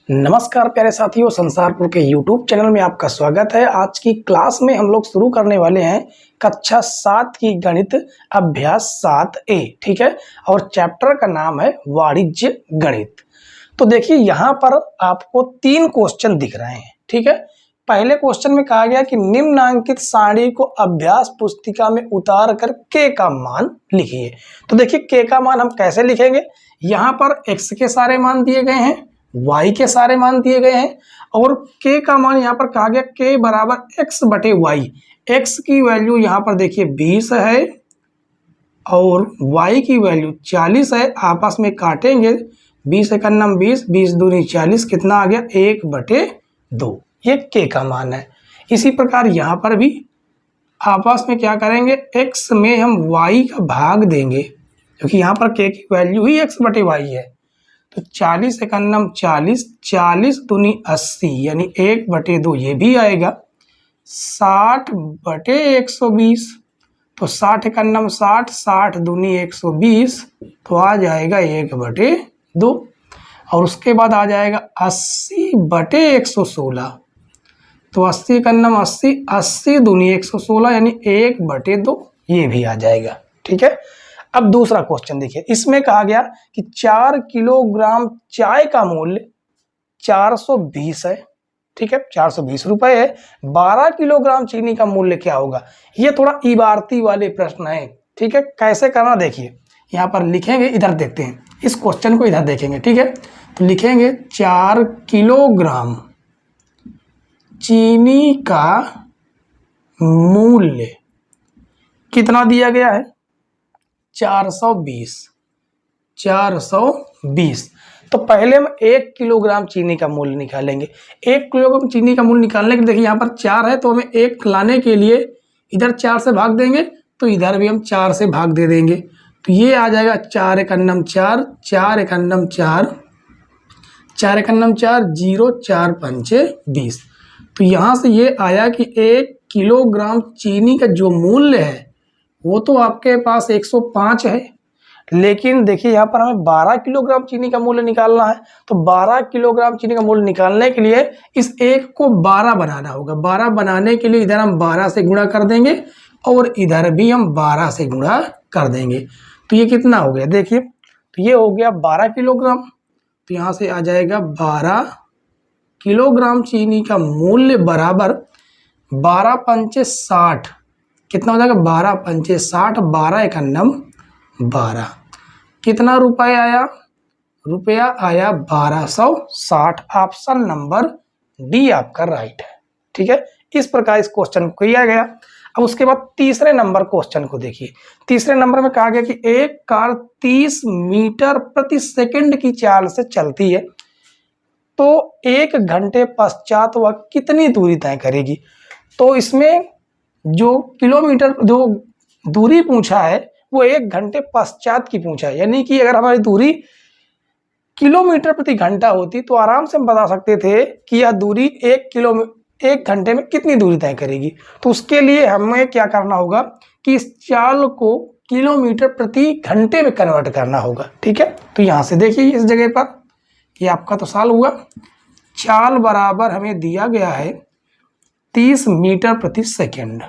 नमस्कार प्यारे साथियों, संसारपुर के YouTube चैनल में आपका स्वागत है। आज की क्लास में हम लोग शुरू करने वाले हैं कक्षा 7 की गणित अभ्यास 7A। ठीक है, और चैप्टर का नाम है वाणिज्य गणित। तो देखिए यहाँ पर आपको 3 क्वेश्चन दिख रहे हैं। ठीक है, पहले क्वेश्चन में कहा गया कि निम्नांकित सारणी को अभ्यास पुस्तिका में उतार कर के का मान लिखिए। तो देखिए के का मान हम कैसे लिखेंगे। यहाँ पर x के सारे मान दिए गए हैं, y के सारे मान दिए गए हैं और k का मान यहाँ पर कहा गया k बराबर x बटे y। x की वैल्यू यहाँ पर देखिए 20 है और y की वैल्यू 40 है। आपस में काटेंगे, 20 एकन्नम 20, 20 दूनी 40, कितना आ गया 1/2। ये k का मान है। इसी प्रकार यहाँ पर भी आपस में क्या करेंगे, x में हम y का भाग देंगे क्योंकि यहाँ पर k की वैल्यु ही x बटे y है। तो 40 एकन्नम 40, 40 दूनी 80 यानी 1/2 ये भी आएगा। 60/120 तो 60 एकन्नम 60, 60 दूनी 120 तो आ जाएगा 1/2। और उसके बाद आ जाएगा 80/116 तो 80 एकन्नम 80, 80 दूनी 116 यानी 1/2 ये भी आ जाएगा। ठीक है, अब दूसरा क्वेश्चन देखिए। इसमें कहा गया कि 4 किलोग्राम चाय का मूल्य 420 है। ठीक है, 420 रुपए है। 12 किलोग्राम चीनी का मूल्य क्या होगा। ये थोड़ा इबारती वाले प्रश्न है। ठीक है, कैसे करना देखिए। यहाँ पर लिखेंगे, इधर देखते हैं इस क्वेश्चन को, इधर देखेंगे। ठीक है, तो लिखेंगे 4 किलोग्राम चीनी का मूल्य कितना दिया गया है, 420। तो पहले हम 1 किलोग्राम चीनी का मूल्य निकालेंगे। 1 किलोग्राम चीनी का मूल्य निकालने के लिए देखिए यहाँ पर 4 है तो हमें 1 लाने के लिए इधर 4 से भाग देंगे तो इधर भी हम 4 से भाग दे देंगे। तो ये आ जाएगा 4 एकन्नम 4, 4 एकन्नम 4, 4 एकन्नम 4, 0 4 पंचे 20। तो यहाँ से ये आया कि 1 किलोग्राम चीनी का जो मूल्य है वो तो आपके पास 105 है, लेकिन देखिए यहाँ पर हमें 12 किलोग्राम चीनी का मूल्य निकालना है। तो 12 किलोग्राम चीनी का मूल्य निकालने के लिए इस 1 को 12 बनाना होगा। 12 बनाने के लिए इधर हम 12 से गुणा कर देंगे और इधर भी हम 12 से गुणा कर देंगे। तो ये कितना हो गया देखिए, तो ये हो गया 12 किलोग्राम। तो यहाँ से आ जाएगा 12 किलोग्राम चीनी का मूल्य बराबर 12 पंचे 60, कितना हो जाएगा 12 पंचे 60, 12 एकन्नम 12। कितना रुपया आया, रुपया आया 1260। ऑप्शन नंबर डी आपका राइट है। ठीक है, इस प्रकार इस क्वेश्चन को किया गया। अब उसके बाद तीसरे नंबर क्वेश्चन को देखिए। तीसरे नंबर में कहा गया कि एक कार 30 मीटर प्रति सेकंड की चाल से चलती है तो 1 घंटे पश्चात वह कितनी दूरी तय करेगी। तो इसमें जो किलोमीटर जो दूरी पूछा है वो 1 घंटे पश्चात की पूछा है, यानी कि अगर हमारी दूरी किलोमीटर प्रति घंटा होती तो आराम से हम बता सकते थे कि यह दूरी 1 घंटे में कितनी दूरी तय करेगी। तो उसके लिए हमें क्या करना होगा कि इस चाल को किलोमीटर प्रति घंटे में कन्वर्ट करना होगा। ठीक है, तो यहाँ से देखिए इस जगह पर ये आपका तो साल हुआ। चाल बराबर हमें दिया गया है 30 मीटर प्रति सेकंड।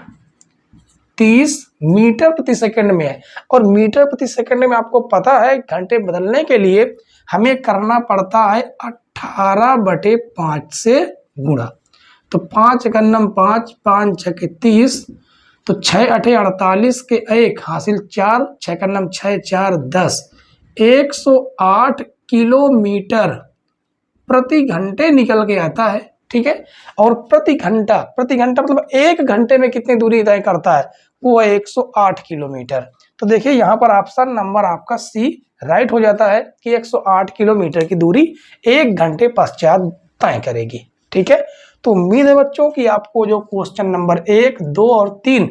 30 मीटर प्रति सेकंड में है और मीटर प्रति सेकंड में आपको पता है घंटे बदलने के लिए हमें करना पड़ता है 18/5 से गुणा। तो 5 एकन्नम 5, 5 छके 30, तो 6 8 48 के 1 हासिल 4, 6 एकन्नम 6 4 10, 108 किलोमीटर प्रति घंटे निकल के आता है। ठीक है, और प्रति घंटा मतलब 1 घंटे में कितनी दूरी तय करता है, वो है 108 किलोमीटर। तो देखिए यहाँ पर ऑप्शन नंबर आपका सी राइट हो जाता है कि 108 किलोमीटर की दूरी 1 घंटे पश्चात तय करेगी। ठीक है, तो उम्मीद है बच्चों कि आपको जो क्वेश्चन नंबर 1, 2 और 3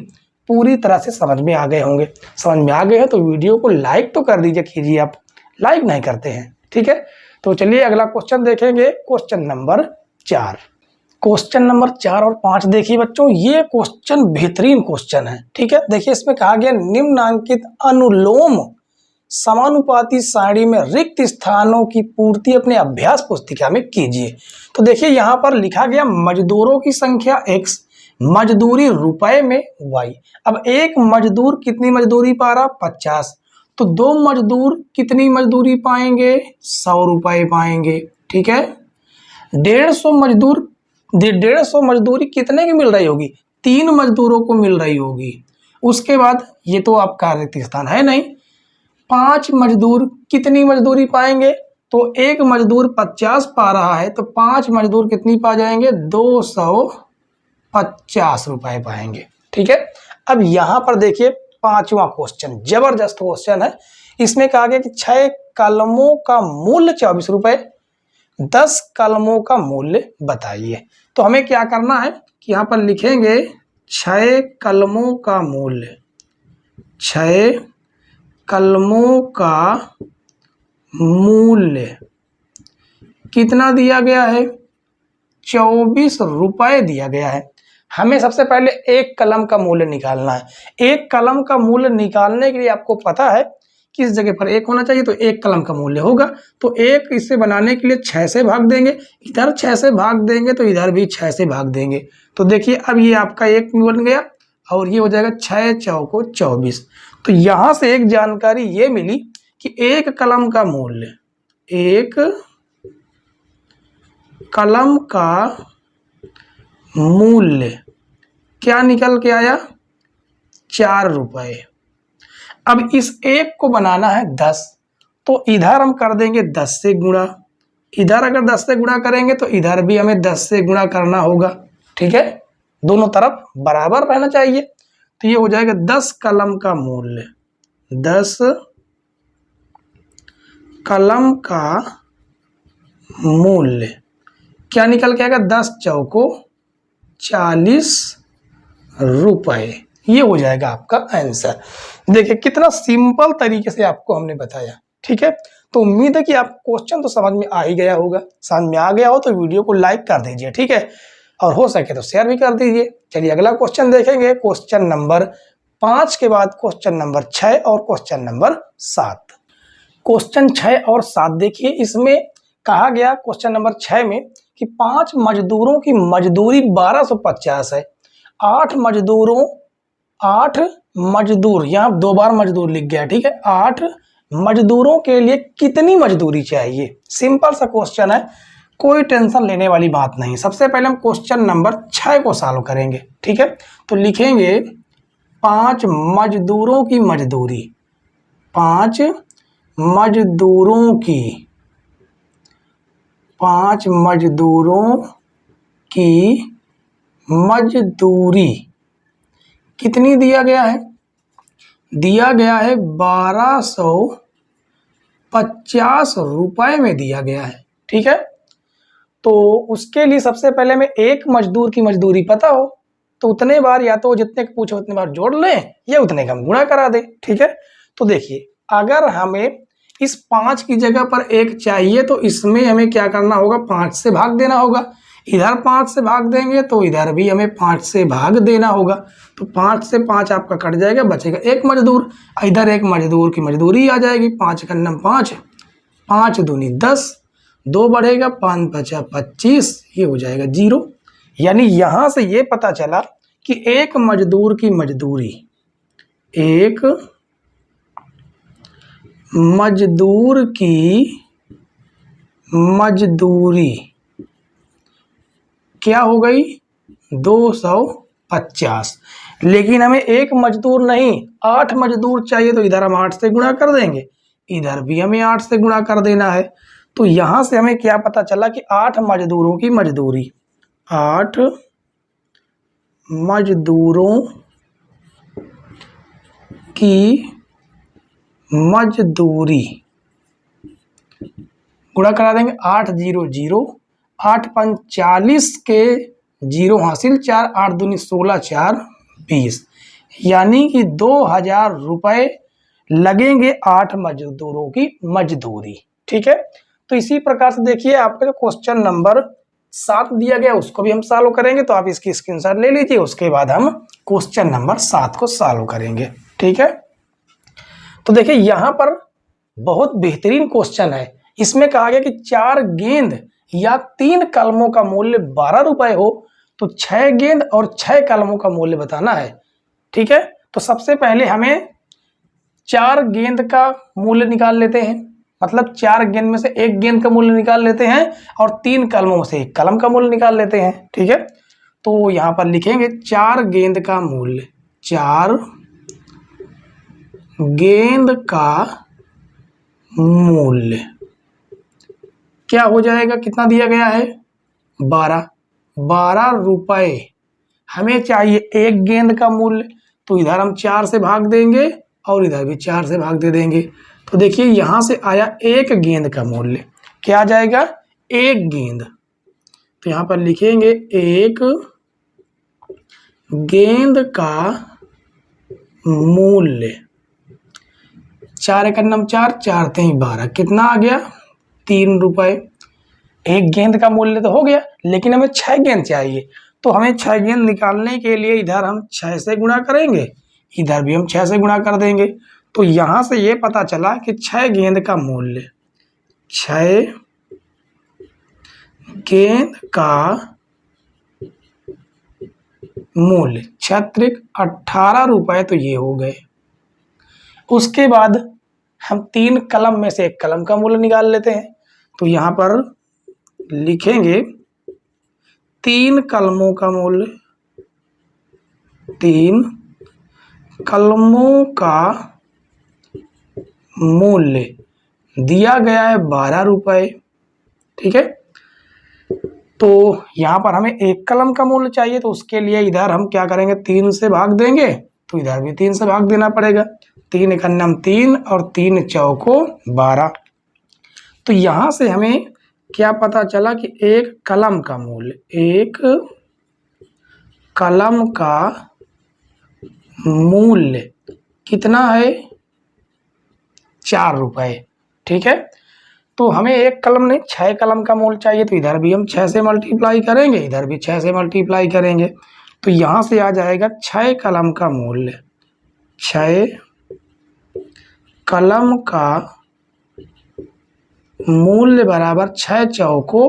पूरी तरह से समझ में आ गए होंगे। समझ में आ गए हैं तो वीडियो को लाइक तो कर दीजिए, कीजिए, आप लाइक नहीं करते हैं। ठीक है, तो चलिए अगला क्वेश्चन देखेंगे, क्वेश्चन नंबर 4। क्वेश्चन नंबर 4 और 5 देखिए बच्चों, ये क्वेश्चन बेहतरीन क्वेश्चन है। ठीक है, देखिए इसमें कहा गया निम्नांकित अनुलोम समानुपाती सारणी में रिक्त स्थानों की पूर्ति अपने अभ्यास पुस्तिका में कीजिए। तो देखिए यहाँ पर लिखा गया मजदूरों की संख्या x, मजदूरी रुपए में y। अब एक मजदूर कितनी मजदूरी पा रहा? 50। तो दो मजदूर कितनी मजदूरी पाएंगे? 100 रुपए पाएंगे। ठीक है। 150 मजदूरी कितने की मिल रही होगी? 3 मजदूरों को मिल रही होगी। उसके बाद ये तो आपका रिक्त स्थान है नहीं। 5 मजदूर कितनी मजदूरी पाएंगे? तो एक मजदूर 50 पा रहा है तो 5 मजदूर कितनी पा जाएंगे? 250 रुपए पाएंगे। ठीक है। अब यहां पर देखिए पांचवा क्वेश्चन, जबरदस्त क्वेश्चन है। इसमें कहा गया कि 6 कलमों का मूल्य 24 रुपए, 10 कलमों का मूल्य बताइए। तो हमें क्या करना है कि यहां पर लिखेंगे 6 कलमों का मूल्य, 6 कलमों का मूल्य कितना दिया गया है? 24 रुपए दिया गया है। हमें सबसे पहले एक कलम का मूल्य निकालना है। एक कलम का मूल्य निकालने के लिए आपको पता है किस जगह पर एक होना चाहिए, तो एक कलम का मूल्य होगा। तो एक इसे बनाने के लिए 6 से भाग देंगे, इधर 6 से भाग देंगे तो इधर भी 6 से भाग देंगे। तो देखिए अब ये आपका एक बन गया और ये हो जाएगा 6 चौको 24। तो यहां से एक जानकारी ये मिली कि एक कलम का मूल्य, एक कलम का मूल्य क्या निकल के आया? 4 रुपए। अब इस एक को बनाना है 10, तो इधर हम कर देंगे 10 से गुणा। इधर अगर 10 से गुणा करेंगे तो इधर भी हमें 10 से गुणा करना होगा। ठीक है। दोनों तरफ बराबर रहना चाहिए। तो ये हो जाएगा 10 कलम का मूल्य, 10 कलम का मूल्य क्या निकल के आएगा? 10 चौको 40 रुपए। ये हो जाएगा आपका आंसर। देखिए कितना सिंपल तरीके से आपको हमने बताया। ठीक है। तो उम्मीद है कि आपको क्वेश्चन तो समझ में आ ही गया होगा। समझ में आ गया हो तो वीडियो को लाइक कर दीजिए। ठीक है। और हो सके तो शेयर भी कर दीजिए। चलिए अगला क्वेश्चन देखेंगे। क्वेश्चन नंबर 5 के बाद क्वेश्चन नंबर 6 और क्वेश्चन नंबर 7। क्वेश्चन 6 और 7 देखिए, इसमें कहा गया क्वेश्चन नंबर 6 में कि 5 मजदूरों की मजदूरी 1250 है। 8 मजदूर, यहाँ 2 बार मजदूर लिख गया। ठीक है। 8 मजदूरों के लिए कितनी मजदूरी चाहिए? सिंपल सा क्वेश्चन है, कोई टेंशन लेने वाली बात नहीं। सबसे पहले हम क्वेश्चन नंबर 6 को सॉल्व करेंगे। ठीक है। तो लिखेंगे 5 मजदूरों की मजदूरी, 5 मजदूरों की, 5 मजदूरों की मजदूरी कितनी दिया गया है? दिया गया है 1250 रुपए में दिया गया है। ठीक है। तो उसके लिए सबसे पहले हमें एक मजदूर की मजदूरी पता हो तो उतने बार या तो जितने को पूछो उतने बार जोड़ लें या उतने का हम गुणा करा दें। ठीक है। तो देखिए अगर हमें इस 5 की जगह पर 1 चाहिए तो इसमें हमें क्या करना होगा? 5 से भाग देना होगा। इधर 5 से भाग देंगे तो इधर भी हमें 5 से भाग देना होगा। तो 5 से 5 आपका कट जाएगा, बचेगा एक मजदूर। इधर एक मजदूर की मजदूरी आ जाएगी। 5 का 5, 5 दूनी 10, 2 बढ़ेगा, 5 बचा 25, ये हो जाएगा 0। यानी यहां से ये पता चला कि एक मजदूर की मजदूरी, एक मजदूर की मजदूरी क्या हो गई? 250। लेकिन हमें एक मजदूर नहीं 8 मजदूर चाहिए, तो इधर हम 8 से गुणा कर देंगे, इधर भी हमें 8 से गुणा कर देना है। तो यहां से हमें क्या पता चला कि 8 मजदूरों की मजदूरी, 8 मजदूरों की मजदूरी गुणा करा देंगे, 8 0 0, 8 5 40 के 0 हासिल, 4 8 दूनी 16, 4 20, यानी कि 2000 रुपए लगेंगे 8 मजदूरों की मजदूरी। ठीक है। तो इसी प्रकार से देखिए आपका जो क्वेश्चन नंबर 7 दिया गया उसको भी हम सॉल्व करेंगे। तो आप इसकी स्क्रीनशॉट ले लीजिए, उसके बाद हम क्वेश्चन नंबर 7 को सॉल्व करेंगे। ठीक है। तो देखिए यहाँ पर बहुत बेहतरीन क्वेश्चन है। इसमें कहा गया कि 4 गेंद या 3 कलमों का मूल्य 12 रुपए हो तो 6 गेंद और 6 कलमों का मूल्य बताना है। ठीक है, तो सबसे पहले हमें 4 गेंद का मूल्य निकाल लेते हैं, मतलब 4 गेंद में से 1 गेंद का मूल्य निकाल लेते हैं और 3 कलमों में से 1 कलम का मूल्य निकाल लेते हैं। ठीक है, तो यहां पर लिखेंगे 4 गेंद का मूल्य, 4 गेंद का मूल्य क्या हो जाएगा, कितना दिया गया है 12 रुपए। हमें चाहिए 1 गेंद का मूल्य, तो इधर हम 4 से भाग देंगे और इधर भी 4 से भाग दे देंगे। तो देखिए यहां से आया 1 गेंद का मूल्य, क्या आ जाएगा 1 गेंद। तो यहां पर लिखेंगे 1 गेंद का मूल्य, 4 एकम 4, 4 3 12, कितना आ गया 3 रुपए। 1 गेंद का मूल्य तो हो गया, लेकिन हमें 6 गेंद चाहिए, तो हमें 6 गेंद निकालने के लिए इधर हम 6 से गुणा करेंगे, इधर भी हम 6 से गुणा कर देंगे। तो यहां से ये पता चला कि 6 गेंद का मूल्य, 6 गेंद का मूल्य 6 18 रुपए, तो ये हो गए। उसके बाद हम 3 कलम में से 1 कलम का मूल्य निकाल लेते हैं, तो यहां पर लिखेंगे 3 कलमों का मूल्य, 3 कलमों का मूल्य दिया गया है 12 रुपए। ठीक है, तो यहां पर हमें 1 कलम का मूल्य चाहिए, तो उसके लिए इधर हम क्या करेंगे 3 से भाग देंगे, तो इधर भी 3 से भाग देना पड़ेगा। 3 एकम 3 और 3 चौको 12। तो यहां से हमें क्या पता चला कि 1 कलम का मूल्य, 1 कलम का मूल्य कितना है 4 रुपए। ठीक है, तो हमें 1 कलम नहीं 6 कलम का मूल्य चाहिए, तो इधर भी हम 6 से मल्टीप्लाई करेंगे, इधर भी 6 से मल्टीप्लाई करेंगे। तो यहां से आ जाएगा 6 कलम का मूल्य, 6 कलम का मूल्य बराबर 6 चौको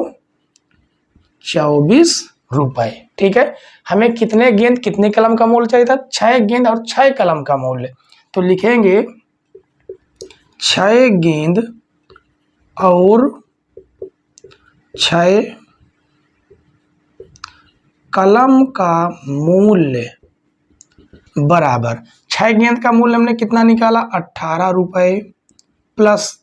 24 रुपए। ठीक है, हमें कितने गेंद कितने कलम का मूल्य चाहिए था, 6 गेंद और 6 कलम का मूल्य। तो लिखेंगे 6 गेंद और 6 कलम का मूल्य बराबर, 6 गेंद का मूल्य हमने कितना निकाला 18 रुपए, प्लस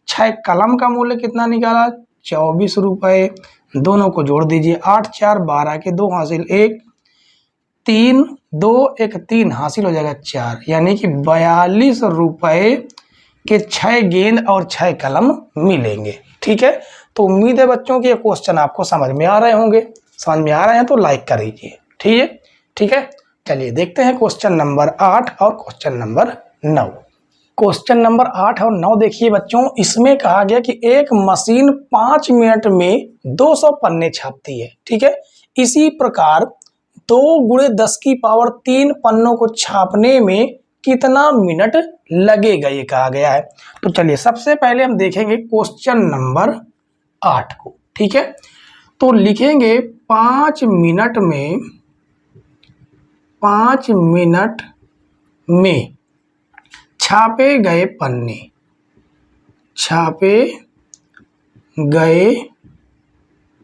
6 कलम का मूल्य कितना निकाला 24 रुपए। दोनों को जोड़ दीजिए, 8 4 12 के 2 हासिल 1, 3 2 1 3 हासिल हो जाएगा 4, यानी कि 42 रुपए के 6 गेंद और 6 कलम मिलेंगे। ठीक है, तो उम्मीद है बच्चों कि ये क्वेश्चन आपको समझ में आ रहे होंगे। समझ में आ रहे हैं तो लाइक कर दीजिए। ठीक है, ठीक है, चलिए देखते हैं क्वेश्चन नंबर 8 और क्वेश्चन नंबर 9। क्वेश्चन नंबर 8 और 9 देखिए बच्चों, इसमें कहा गया कि एक मशीन 5 मिनट में 200 पन्ने छापती है। ठीक है, इसी प्रकार 2 × 10⁻³ पन्नों को छापने में कितना मिनट लगेगा, ये कहा गया है। तो चलिए सबसे पहले हम देखेंगे क्वेश्चन नंबर 8 को। ठीक है, तो लिखेंगे 5 मिनट में छापे गए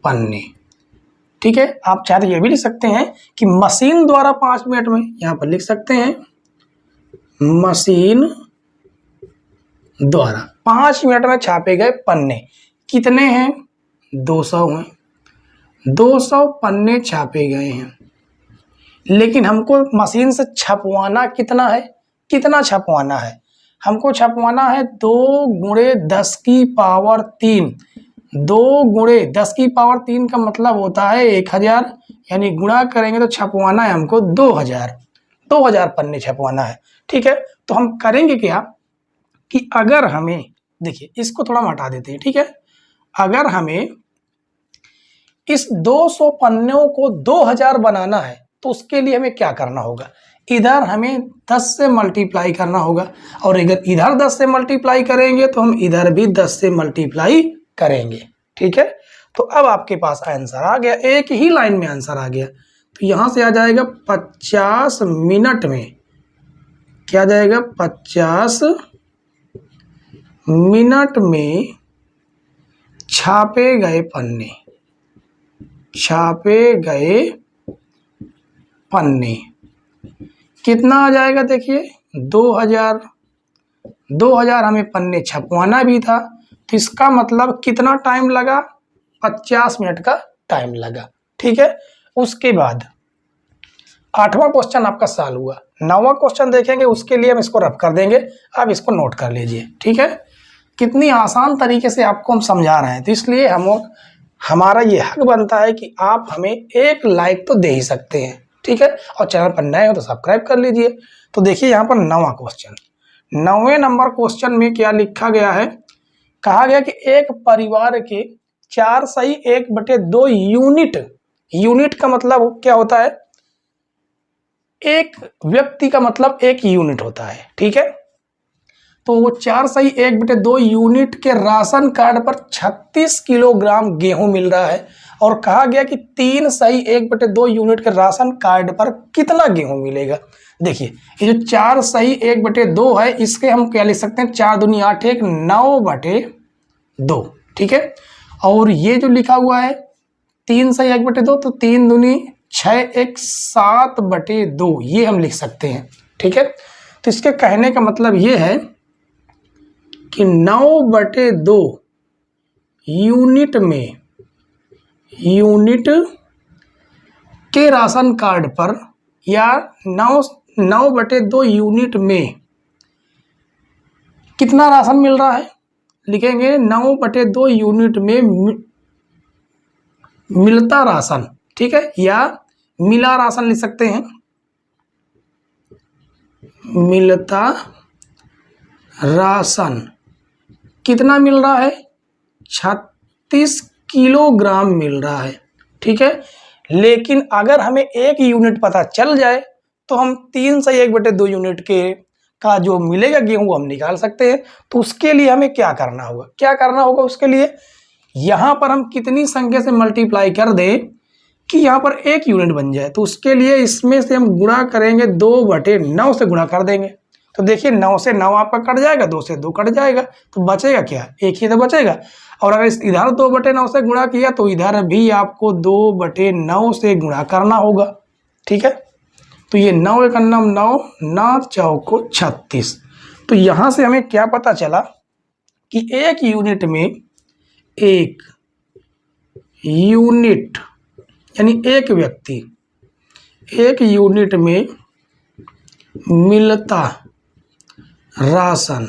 पन्ने। ठीक है, आप चाहे तो ये भी लिख सकते हैं कि मशीन द्वारा 5 मिनट में, यहां पर लिख सकते हैं मशीन द्वारा 5 मिनट में छापे गए पन्ने कितने हैं 200 हैं। 200 पन्ने छापे गए हैं, लेकिन हमको मशीन से छपवाना कितना है, कितना छपवाना है, हमको छपवाना है 2 × 10⁻³ 2 × 10⁻³ का मतलब होता है 1000, यानी गुणा करेंगे तो छपवाना है हमको 2000 पन्ने छपवाना है। ठीक है, तो हम करेंगे क्या कि अगर हमें, देखिए इसको थोड़ा हम हटा देते हैं। ठीक है, अगर हमें इस 200 पन्नों को 2000 बनाना है तो उसके लिए हमें क्या करना होगा, इधर हमें 10 से मल्टीप्लाई करना होगा, और अगर इधर 10 से मल्टीप्लाई करेंगे तो हम इधर भी 10 से मल्टीप्लाई करेंगे। ठीक है, तो अब आपके पास आंसर आ गया, एक ही लाइन में आंसर आ गया। तो यहाँ से आ जाएगा 50 मिनट में, क्या जाएगा 50 मिनट में छापे गए पन्ने, छापे गए पन्ने कितना आ जाएगा, देखिए 2000। 2000 हमें पन्ने छपवाना भी था, तो इसका मतलब कितना टाइम लगा, 50 मिनट का टाइम लगा। ठीक है, उसके बाद 8वां क्वेश्चन आपका सॉल्व हुआ। 9वां क्वेश्चन देखेंगे, उसके लिए हम इसको रफ कर देंगे, आप इसको नोट कर लीजिए। ठीक है, कितनी आसान तरीके से आपको हम समझा रहे हैं, तो इसलिए हमारा ये हक बनता है कि आप हमें एक लाइक तो दे ही सकते हैं। ठीक है, और चैनल पर नए हो तो सब्सक्राइब कर लीजिए। तो देखिए यहाँ पर 9वां क्वेश्चन, 9वें नंबर क्वेश्चन में क्या लिखा गया है, कहा गया कि एक परिवार के 4/1/2 यूनिट, यूनिट का मतलब क्या होता है, एक व्यक्ति का मतलब एक यूनिट होता है। ठीक है, तो वो 4/1/2 यूनिट के राशन कार्ड पर 36 किलोग्राम गेहूं मिल रहा है, और कहा गया कि 3/1/2 यूनिट के राशन कार्ड पर कितना गेहूं मिलेगा। देखिए ये जो 4/1/2 है, इसके हम क्या लिख सकते हैं, 4 दूनी 8 1 9/2। ठीक है, और ये जो लिखा हुआ है 3/1/2, तो 3 दूनी 6 1 7/2, ये हम लिख सकते हैं। ठीक है, तो इसके कहने का मतलब ये है कि 9/2 यूनिट में, यूनिट के राशन कार्ड पर, या 9/2 यूनिट में कितना राशन मिल रहा है, लिखेंगे 9/2 यूनिट में मिलता राशन। ठीक है, या मिला राशन लिख सकते हैं, मिलता राशन कितना मिल रहा है, 36 किलोग्राम मिल रहा है। ठीक है, लेकिन अगर हमें एक यूनिट पता चल जाए तो हम 3/1/2 यूनिट का जो मिलेगा गेहूं हम निकाल सकते हैं। तो उसके लिए हमें क्या करना होगा, क्या करना होगा, उसके लिए यहाँ पर हम कितनी संख्या से मल्टीप्लाई कर दें कि यहाँ पर एक यूनिट बन जाए। तो उसके लिए इसमें से हम गुणा करेंगे, 2/9 से गुणा कर देंगे। तो देखिए 9 से 9 आपका कट जाएगा, 2 से 2 कट जाएगा, तो बचेगा क्या, एक ही तो बचेगा। और अगर इधर 2/9 से गुणा किया तो इधर भी आपको 2/9 से गुणा करना होगा। ठीक है, तो ये 9 1 9 9 9 चौको 36। तो यहाँ से हमें क्या पता चला कि एक यूनिट में, एक यूनिट यानी एक व्यक्ति, एक यूनिट में मिलता राशन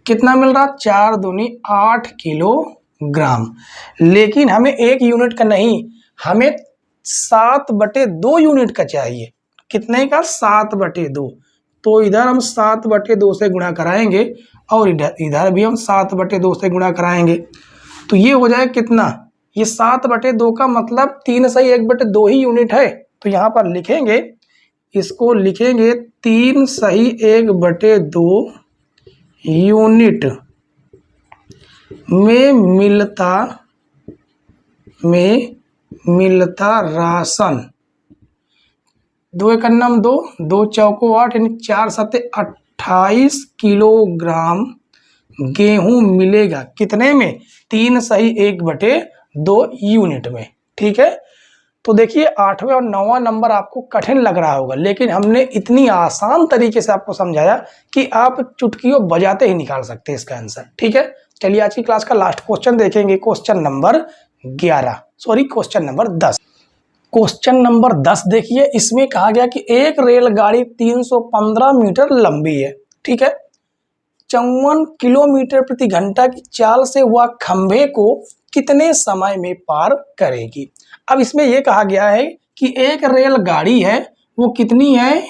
कितना मिल रहा, 4 दूनी 8 किलोग्राम। लेकिन हमें एक यूनिट का नहीं, हमें 7/2 यूनिट का चाहिए। कितने का, 7/2। तो इधर हम 7/2 से गुणा कराएंगे, और इधर भी हम 7/2 से गुणा कराएंगे। तो ये हो जाए कितना, ये 7/2 का मतलब 3/1/2 ही यूनिट है। तो यहाँ पर लिखेंगे, इसको लिखेंगे 3/1/2 यूनिट में मिलता राशन। 2 1 2, 2 चौको 8, यानी 4 7 28 किलोग्राम गेहूं मिलेगा। कितने में, 3/1/2 यूनिट में। ठीक है, तो देखिए 8वें और 9वां नंबर आपको कठिन लग रहा होगा, लेकिन हमने इतनी आसान तरीके से आपको समझाया कि आप चुटकियों बजाते ही निकाल सकते हैं इसका आंसर। ठीक है, चलिए आज की क्लास का लास्ट क्वेश्चन देखेंगे, question number 11, sorry question number 10। Question number 10 देखिए, इसमें कहा गया कि एक रेलगाड़ी 315 मीटर लंबी है। ठीक है, 54 किलोमीटर प्रति घंटा की चाल से वह खंभे को कितने समय में पार करेगी। अब इसमें यह कहा गया है कि एक रेलगाड़ी है, वो कितनी है,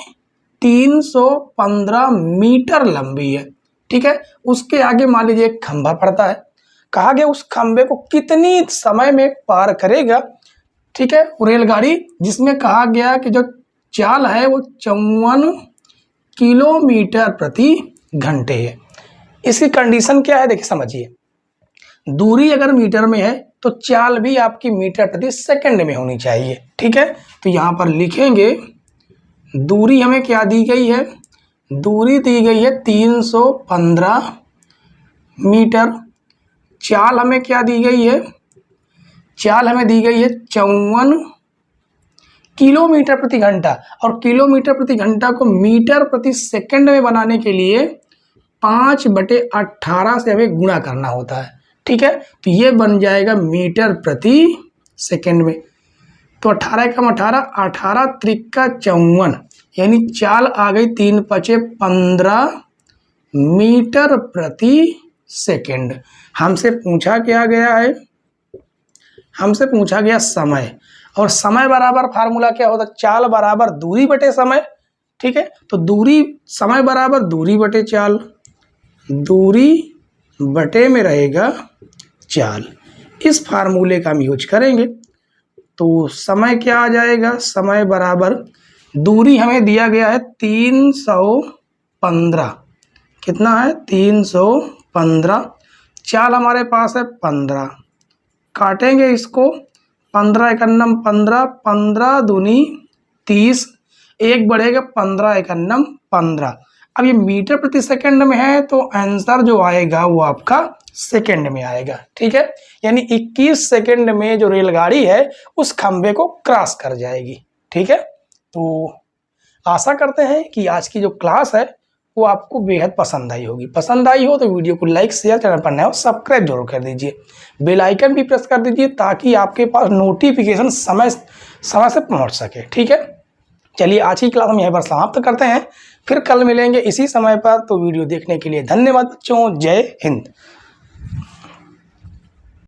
315 मीटर लंबी है। ठीक है, उसके आगे मान लीजिए एक खंभा पड़ता है, कहा गया उस खंभे को कितनी समय में पार करेगा। ठीक है, रेलगाड़ी जिसमें कहा गया कि जो चाल है वो 54 किलोमीटर प्रति घंटे है। इसकी कंडीशन क्या है देखिए समझिए, दूरी अगर मीटर में है तो चाल भी आपकी मीटर प्रति सेकंड में होनी चाहिए। ठीक है, तो यहाँ पर लिखेंगे दूरी हमें क्या दी गई है, दूरी दी गई है 315 मीटर। चाल हमें क्या दी गई है, चाल हमें दी गई है 54 किलोमीटर प्रति घंटा, और किलोमीटर प्रति घंटा को मीटर प्रति सेकंड में बनाने के लिए 5/18 से हमें गुणा करना होता है। ठीक है, तो ये बन जाएगा मीटर प्रति सेकंड में। तो 18 कम 18, 18 त्रिका 54, यानी चाल आ गई 3 पचे 15 मीटर प्रति सेकंड। हमसे पूछा क्या गया है, हमसे पूछा गया समय, और समय बराबर फार्मूला क्या होता है, चाल बराबर दूरी बटे समय। ठीक है, तो दूरी समय बराबर दूरी बटे चाल, दूरी बटे में रहेगा चाल। इस फार्मूले का हम यूज करेंगे तो समय क्या आ जाएगा, समय बराबर दूरी हमें दिया गया है 315, कितना है 315, चाल हमारे पास है 15, काटेंगे इसको 15 एकन्नम 15, 15 दूनी 30, एक बढ़ेगा 15 एकन्नम 15। अब ये मीटर प्रति सेकंड में है तो आंसर जो आएगा वो आपका सेकंड में आएगा। ठीक है, यानी 21 सेकंड में जो रेलगाड़ी है उस खंबे को क्रॉस कर जाएगी। ठीक है, तो आशा करते हैं कि आज की जो क्लास है वो आपको बेहद पसंद आई होगी। पसंद आई हो तो वीडियो को लाइक शेयर, चैनल पर नए हो सब्सक्राइब जरूर कर दीजिए, बेल आइकन भी प्रेस कर दीजिए ताकि आपके पास नोटिफिकेशन समय से पहुंच सके। ठीक है, चलिए आज की क्लास हम यहीं पर समाप्त करते हैं, फिर कल मिलेंगे इसी समय पर। तो वीडियो देखने के लिए धन्यवाद बच्चों, जय हिंद।